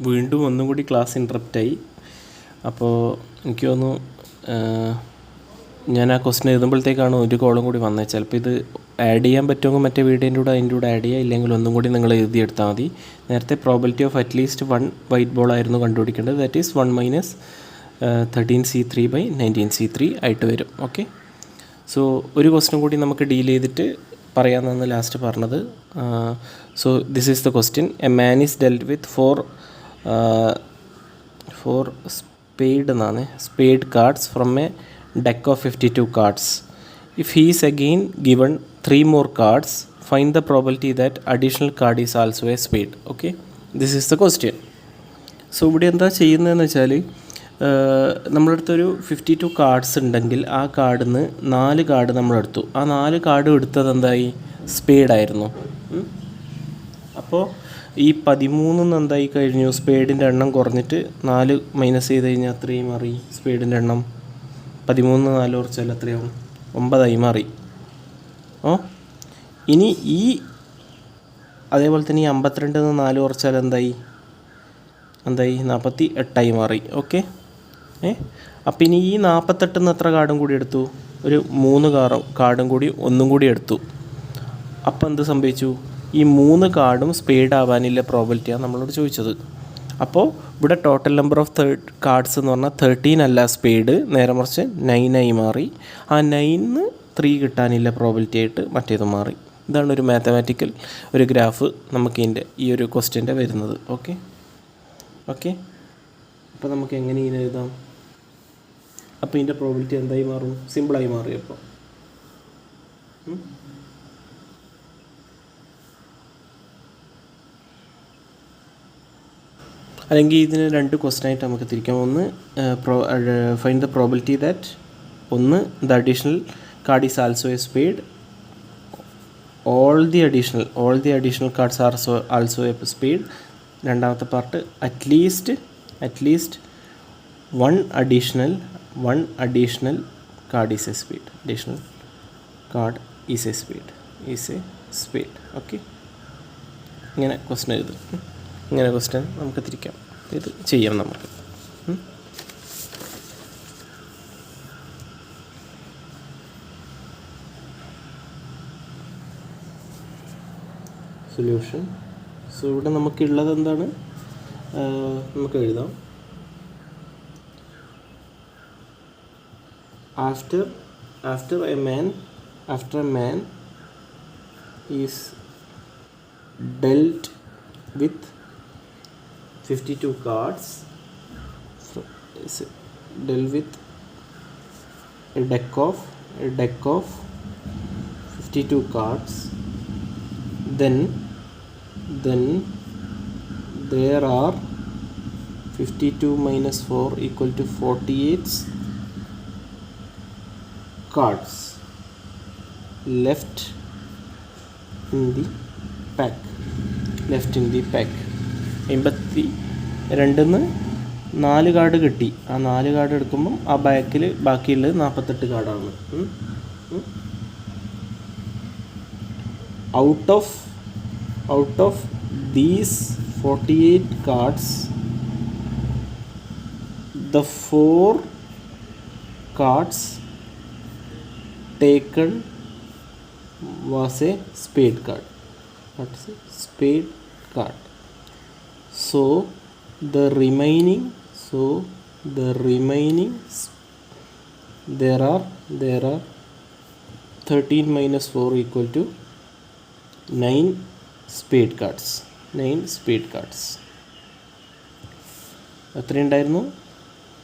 വീണ്ടും ഒന്നും കൂടി ക്ലാസ് ഇൻറ്ററപ്റ്റായി. അപ്പോൾ എനിക്ക് തോന്നുന്നു ഞാൻ ആ ക്വസ്റ്റ്യൻ എഴുതുമ്പോഴത്തേക്കാണ് ഒരു കോളും കൂടി വന്നത്. ചിലപ്പോൾ ഇത് ആഡ് ചെയ്യാൻ പറ്റുമെങ്കിൽ മറ്റേ വീഡിയോൻ്റെ കൂടെ അതിൻ്റെ കൂടെ ആഡ് ചെയ്യുക, ഇല്ലെങ്കിൽ ഒന്നും കൂടി നിങ്ങൾ എഴുതിയെടുത്താൽ മതി. നേരത്തെ probability of at least 1 white ball ആയിരുന്നു കണ്ടുപിടിക്കേണ്ടത്. ദാറ്റ് ഈസ് 1 മൈനസ് 13C3/19C3 ആയിട്ട് വരും. ഓക്കെ, സോ ഒരു ക്വസ്റ്റ്യൻ കൂടി നമുക്ക് ഡീൽ ചെയ്തിട്ട് പറയാമെന്നാണ് ലാസ്റ്റ് പറഞ്ഞത്. So this is the question. A man is dealt with four spade എന്നാണ്, spade cards from a deck of 52 cards. If he is again given 3 more cards, find the probability that additional card is also a spade. Okay, this is the question. So ഇവിടെ എന്താ ചെയ്യുന്നതെന്ന് വെച്ചാൽ നമ്മളടുത്തൊരു 52 cards ഉണ്ടെങ്കിൽ ആ കാർഡിൽ നിന്ന് 4 card നമ്മളെടുത്തു. ആ 4 card എടുത്തത് എന്തായി? സ്പേഡായിരുന്നു. അപ്പോൾ ഈ 13 എന്തായി കഴിഞ്ഞു? സ്പേഡിൻ്റെ എണ്ണം കുറഞ്ഞിട്ട് 4 മൈനസ് ചെയ്ത് കഴിഞ്ഞാൽ അത്രയും മാറി സ്പേഡിൻ്റെ എണ്ണം. 13 4 കുറച്ചാൽ എത്രയാവും? 9 മാറി. ഇനി ഈ അതേപോലെ തന്നെ ഈ 52 4 കുറച്ചാൽ എന്തായി? 48 മാറി. ഓക്കെ, അപ്പം ഇനി ഈ 48 എത്ര കാർഡും കൂടി എടുത്തു? ഒരു 3 കാർഡും കൂടി ഒന്നും കൂടി എടുത്തു. അപ്പം എന്ത് സംഭവിച്ചു? ഈ 3 കാർഡും സ്പേഡ് ആവാനില്ല പ്രോബിലിറ്റിയാണ് നമ്മളോട് ചോദിച്ചത്. അപ്പോൾ ഇവിടെ ടോട്ടൽ നമ്പർ ഓഫ് കാർഡ്സ് എന്ന് പറഞ്ഞാൽ 13 അല്ല സ്പേഡ്, നേരെ മറിച്ച് 9 മാറി. ആ 9 3 കിട്ടാനില്ല പ്രോബിലിറ്റി ആയിട്ട് മറ്റേത് മാറി. ഇതാണ് ഒരു മാത്തമാറ്റിക്കൽ ഒരു ഗ്രാഫ് നമുക്ക് ഈ ഒരു ക്വസ്റ്റ്യൻ്റെ വരുന്നത്. ഓക്കെ, അപ്പോൾ നമുക്ക് എങ്ങനെ ഇങ്ങനെ എഴുതാം? അപ്പോൾ ഇതിൻ്റെ പ്രോബിലിറ്റി എന്തായി മാറും? സിമ്പിളായി മാറി. അപ്പോൾ അല്ലെങ്കിൽ ഇതിന് 2 ക്വസ്റ്റ്യൻ ആയിട്ട് നമുക്ക് തിരിക്കാം. ഒന്ന് ഫൈൻഡ് ദ പ്രോബിലിറ്റി ദാറ്റ്, ഒന്ന് the additional card is also a spade, all the additional cards are also a spade. രണ്ടാമത്തെ part at least one additional card is a spade. Additional card is a spade. Okay, ഇങ്ങനെ question എഴുതും. ഇങ്ങനെ question നമുക്ക് തിരിക്കാം. ഇത് ചെയ്യാം നമുക്ക്. Solution. So ഇവിടെ നമുക്കുള്ളത് എന്താണ്? നമുക്ക് എഴുതാം. after a man is dealt with 52 cards, dealt with a deck of 52 cards, then there are 52 minus 4 equal to 48 cards left in the pack. 52 4 card കിട്ടി. ആ 4 കാർഡ് എടുക്കുമ്പം ആ ബാക്കിൽ ബാക്കിയുള്ളത് 48 കാർഡാണ്. Out of these 48 cards, the 4 cards taken was a spade card. That's a spade card. So the remaining there are 13 minus 4 equal to 9 spade cards. എത്ര ഉണ്ടായിരുന്നു?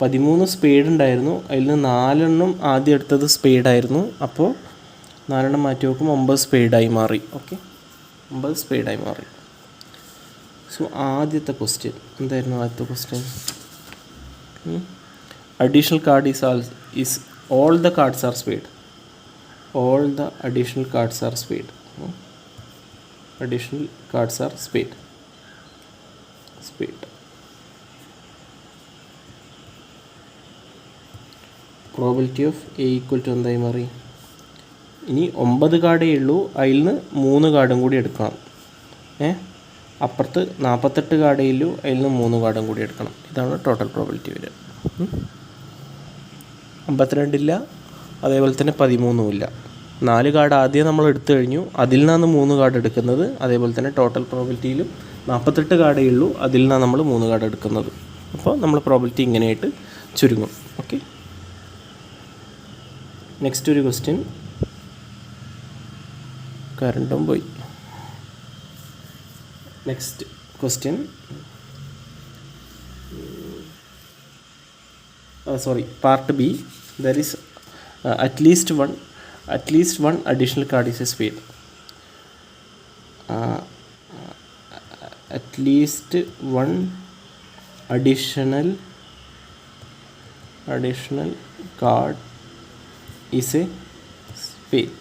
13 spade ഉണ്ടായിരുന്നു. അതിൽ നിന്ന് 4 ആദ്യം എടുത്തത് സ്പേഡായിരുന്നു. അപ്പോൾ 4 മാറ്റി നോക്കുമ്പോൾ 9 സ്പേഡായി മാറി. ഓക്കെ, 9 സ്പേഡായി മാറി. സോ ആദ്യത്തെ ക്വസ്റ്റ്യൻ എന്തായിരുന്നു? Additional card is all the cards R spade. Additional cards are spade. Probability of A equal to എന്തായി മാറി? ഇനി 9 കാർഡേ ഉള്ളൂ, അതിൽ നിന്ന് 3 കാർഡും കൂടി എടുക്കണം. അപ്പുറത്ത് 48 കാർഡേ ഉള്ളൂ, അതിൽ നിന്ന് 3 കാർഡും കൂടി എടുക്കണം. ഇതാണ് ടോട്ടൽ പ്രോബിലിറ്റി വരിക. 52 ഇല്ല, അതേപോലെ തന്നെ 13 ഇല്ല. 4 കാർഡ് ആദ്യം നമ്മൾ എടുത്തു കഴിഞ്ഞു, അതിൽ നിന്നാണ് 3 കാർഡ് എടുക്കുന്നത്. അതേപോലെ തന്നെ ടോട്ടൽ പ്രോബിലിറ്റിയിലും 48 കാർഡേ ഉള്ളൂ, അതിൽ നിന്നാണ് നമ്മൾ 3 കാർഡ് എടുക്കുന്നത്. അപ്പോൾ നമ്മൾ പ്രോബിലിറ്റി ഇങ്ങനെയായിട്ട് ചുരുങ്ങും. ഓക്കെ, നെക്സ്റ്റ് ഒരു ക്വസ്റ്റ്യൻ. കറണ്ടും പോയി. Next question, part B. There is at least one additional card is a spade. At least one additional card is a spade.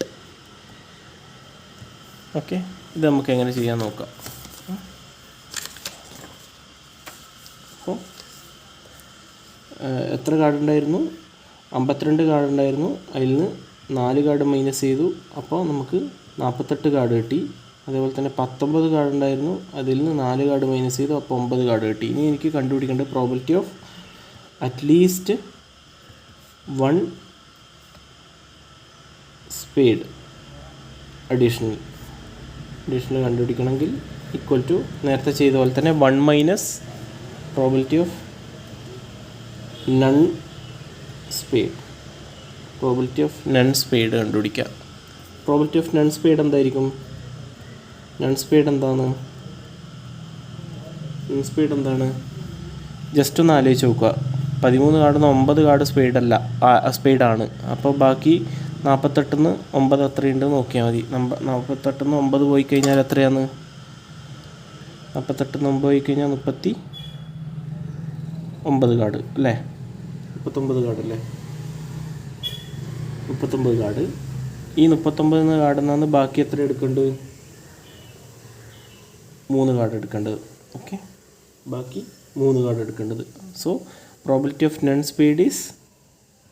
Okay, ഇത് നമുക്ക് എങ്ങനെ ചെയ്യാൻ നോക്കാം. അപ്പോൾ എത്ര കാർഡ് ഉണ്ടായിരുന്നു? 52 കാർഡ് ഉണ്ടായിരുന്നു. അതിൽ നിന്ന് 4 കാർഡ് മൈനസ് ചെയ്തു, അപ്പോൾ നമുക്ക് 48 കാർഡ് കിട്ടി. അതേപോലെ തന്നെ 19 കാർഡ് ഉണ്ടായിരുന്നു, അതിൽ നിന്ന് 4 കാർഡ് മൈനസ് ചെയ്തു, അപ്പോൾ 9 കാർഡ് കിട്ടി. ഇനി എനിക്ക് കണ്ടുപിടിക്കേണ്ട probability of at least 1 spade additional കണ്ടുപിടിക്കണമെങ്കിൽ ഈക്വൽ ടു നേരത്തെ ചെയ്ത പോലെ തന്നെ 1 minus probability of none spade. Probability of none spade കണ്ടുപിടിക്കുക. പ്രോബിലിറ്റി ഓഫ് നൺ സ്പേഡ് എന്തായിരിക്കും? നൺ സ്പേഡ് എന്താണ്? ജസ്റ്റ് ഒന്ന് ആലോചിച്ച് നോക്കുക. 13 കാർഡിൽ നിന്ന് 9 കാർഡ് സ്പേഡാണ്. അപ്പോൾ ബാക്കി 48 നിന്ന് 9 എത്രയുണ്ട് നോക്കിയാൽ മതി. 48 നിന്ന് 9 പോയി കഴിഞ്ഞാൽ എത്രയാണ്? 48 നിന്ന് 9 പോയി കഴിഞ്ഞാൽ 39 കാർഡ് അല്ലേ? 39 കാർഡ് അല്ലേ? 39 കാർഡ്. ഈ 39 കാർഡിൽ നിന്നാണ് ബാക്കി എത്ര എടുക്കേണ്ടത്? 3 കാർഡ് എടുക്കേണ്ടത്. ഓക്കെ, ബാക്കി 3 കാർഡ് എടുക്കേണ്ടത്. So probability of none spade is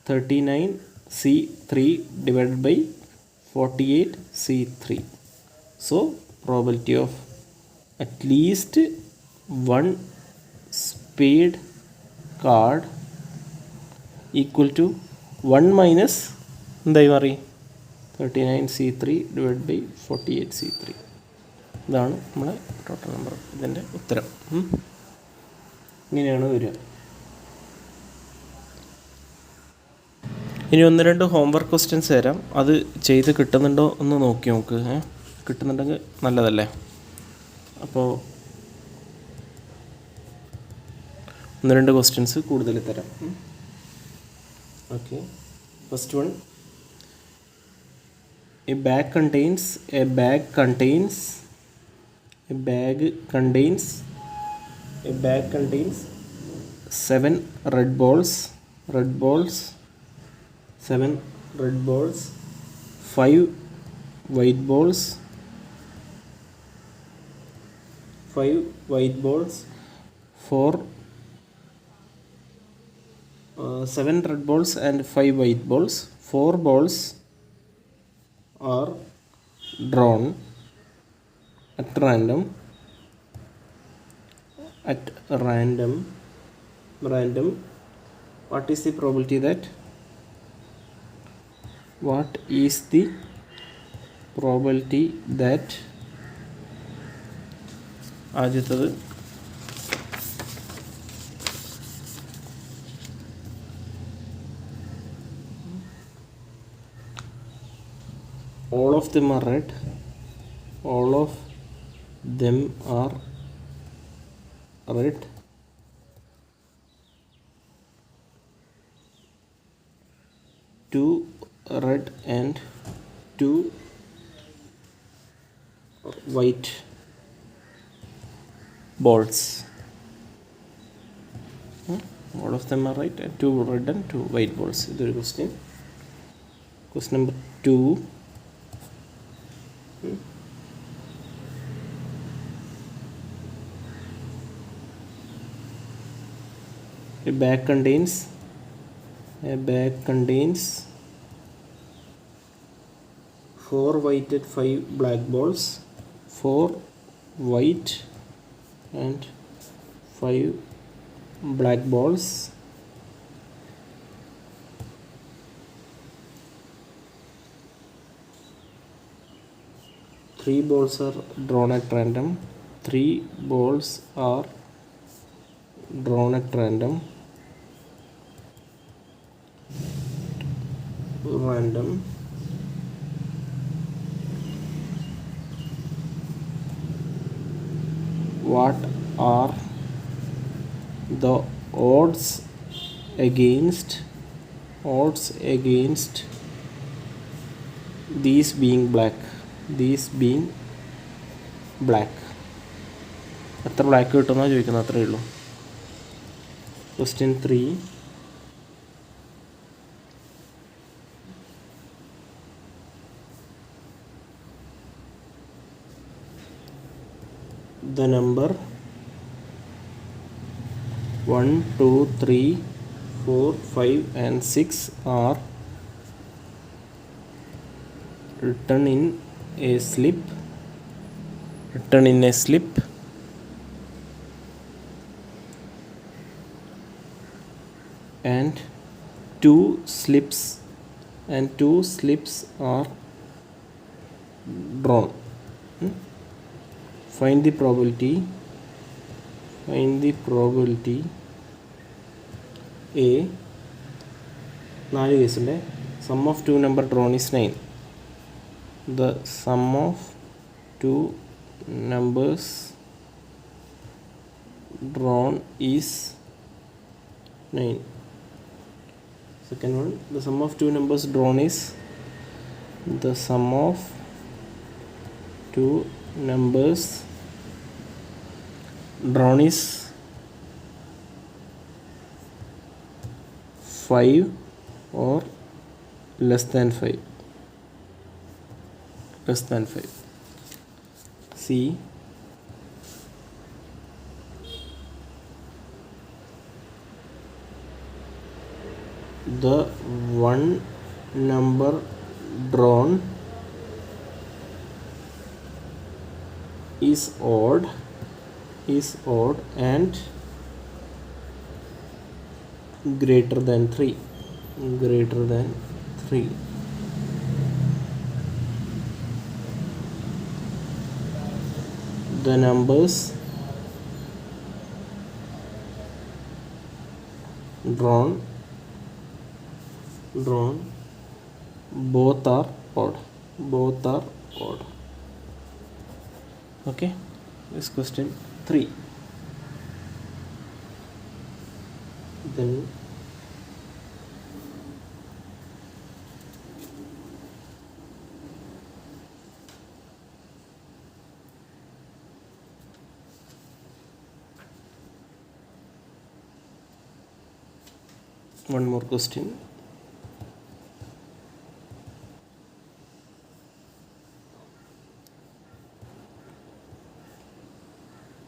39C3 divided by 48C3. So probability of at least one spade card equal to 1 minus എന്തായി മാറി? 39C3 divided by 48C3. ഇതാണ് നമ്മുടെ ടോട്ടൽ നമ്പർ. ഇതിൻ്റെ ഉത്തരം ഇങ്ങനെയാണ് വരിക. ഇനി 1-2 ഹോംവർക്ക് ക്വസ്റ്റ്യൻസ് തരാം, അത് ചെയ്ത് കിട്ടുന്നുണ്ടോ എന്ന് നോക്കി നോക്ക്. കിട്ടുന്നുണ്ടെങ്കിൽ നല്ലതല്ലേ. അപ്പോൾ 1-2 ക്വസ്റ്റ്യൻസ് കൂടുതൽ തരാം. Okay, first one. A bag contains 7 red balls, 7 red balls, 5 white balls, 7 red balls and 5 white balls. 4 balls are drawn at random. What is the probability that ആദ്യത്തത് all of them are red. 2 red and 2 white balls. All of them are right and 2 red and 2 white balls. This is question number 2. A bag contains 4 white and 5 black balls. 4 white and 5 black balls. Three balls are drawn at random. 3 balls are drawn at random. What are the odds against these being black? എത്ര black കിട്ടുമെന്നാണ് ചോദിക്കുന്നത്, അത്രയേ ഉള്ളൂ. Question 3. The number 1, 2, 3, 4, 5 and 6 are written in a slip and two slips are drawn. Find the probability A. 4 കേസുണ്ട്. Sum of two number drawn is 9. The sum of two numbers drawn is 9. Second one, the sum of two numbers drawn is the sum of two numbers drawn is 5 or less than 5. C. The one number drawn is odd and greater than 3. The numbers drawn both are odd. Okay, this question 3. Then one more question.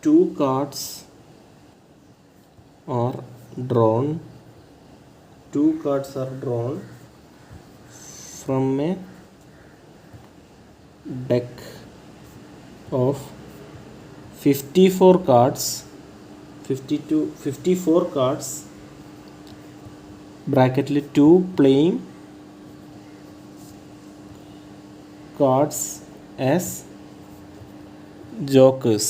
Two cards are drawn from a deck of 54 cards, 54 cards, bracketly 2 playing cards as jokers.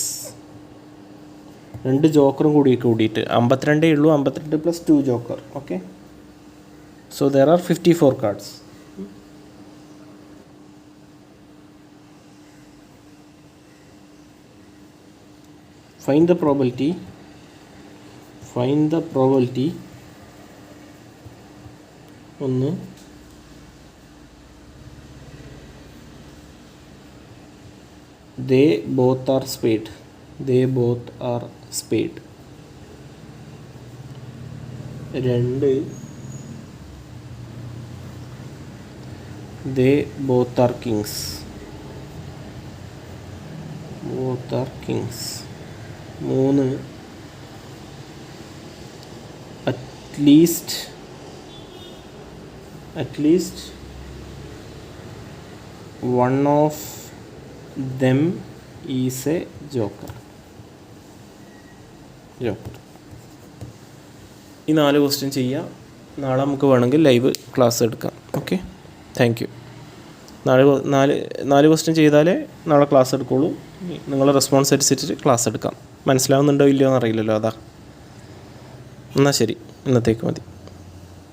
2 ജോക്കറും കൂടിയിട്ട് 52 ഉള്ളൂ. 52 plus 2 Joker. Okay, so there are 54 cards. Find the probability ഒന്ന്, they both are spade. 2, they both are kings. 3, at least one of them is a joker. ഈ 4 question ചെയ്യുക. നാളെ നമുക്ക് വേണമെങ്കിൽ live class എടുക്കാം. Okay, thank you. 4 question ചെയ്താലേ നാളെ class എടുക്കുള്ളൂ. നിങ്ങളുടെ റെസ്പോൺസ് അനുസരിച്ചിട്ട് ക്ലാസ് എടുക്കാം. മനസ്സിലാവുന്നുണ്ടോ ഇല്ലയോ എന്നറിയില്ലല്ലോ, അതാ. എന്നാൽ ശരി, ഇന്നത്തേക്ക് മതി.